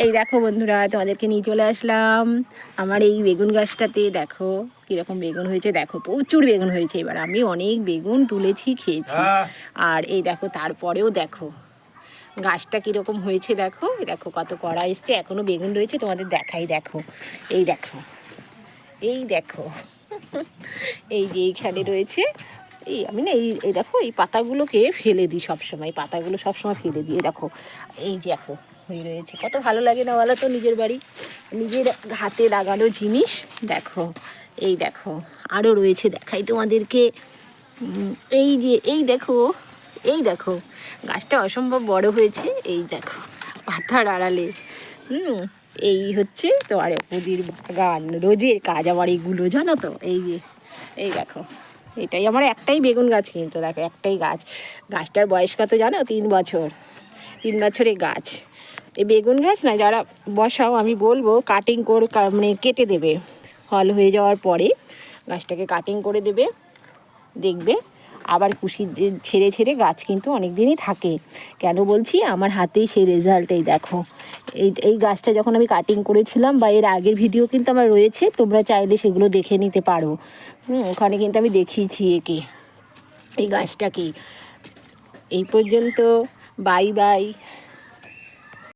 এই দেখো বন্ধুরা, তোমাদেরকে নিয়ে চলে আসলাম আমার এই বেগুন গাছটাতে। দেখো কীরকম বেগুন হয়েছে, দেখো প্রচুর বেগুন হয়েছে। এবার আমি অনেক বেগুন তুলেছি, খেয়েছি। আর এই দেখো তারপরেও দেখো গাছটা কীরকম হয়েছে, দেখো দেখো কত কড়া এসছে, এখনও বেগুন রয়েছে। তোমাদের দেখাই, দেখো এই দেখো, এই দেখো এই যে এইখানে রয়েছে। এই আমি না এই দেখো এই পাতাগুলোকে ফেলে দিই সবসময়, পাতাগুলো সবসময় ফেলে দিই। দেখো এই যে দেখো হয়ে রয়েছে, কত ভালো লাগে না বলো তো, নিজের বাড়ি নিজের হাতে লাগানো জিনিস। দেখো এই দেখো আরও রয়েছে, দেখাই তোমাদেরকে। এই যে এই দেখো, এই দেখো গাছটা অসম্ভব বড় হয়েছে। এই দেখো পাতার আড়ালে এই হচ্ছে তোমার পুদির বাগান। রোজের কাজ আমার এইগুলো, জানো তো। এই যে এই দেখো, এটাই আমার একটাই বেগুন গাছ, কিন্তু দেখো একটাই গাছ। গাছটার বয়স কত জানো? 3 বছর। 3 বছরের গাছ। এই বেগুন গাছ না যারা বসাও, আমি বলবো কাটিং করে মানে কেটে দেবে। ফল হয়ে যাওয়ার পরে গাছটাকে কাটিং করে দেবে, দেখবে আবার কুশি ছেড়ে ছেড়ে গাছ কিন্তু অনেক দিনই থাকে। কেন বলছি, আমার হাতেই সেই রেজাল্ট। এই দেখো এই গাছটা যখন আমি কাটিং করেছিলাম, বা এর আগের ভিডিও কিন্তু আমার রয়েছে, তোমরা চাইলে সেগুলো দেখে নিতে পারো। ওখানে কিন্তু আমি দেখিয়েছি একে, এই গাছটাকে। এই পর্যন্ত, বাই বাই।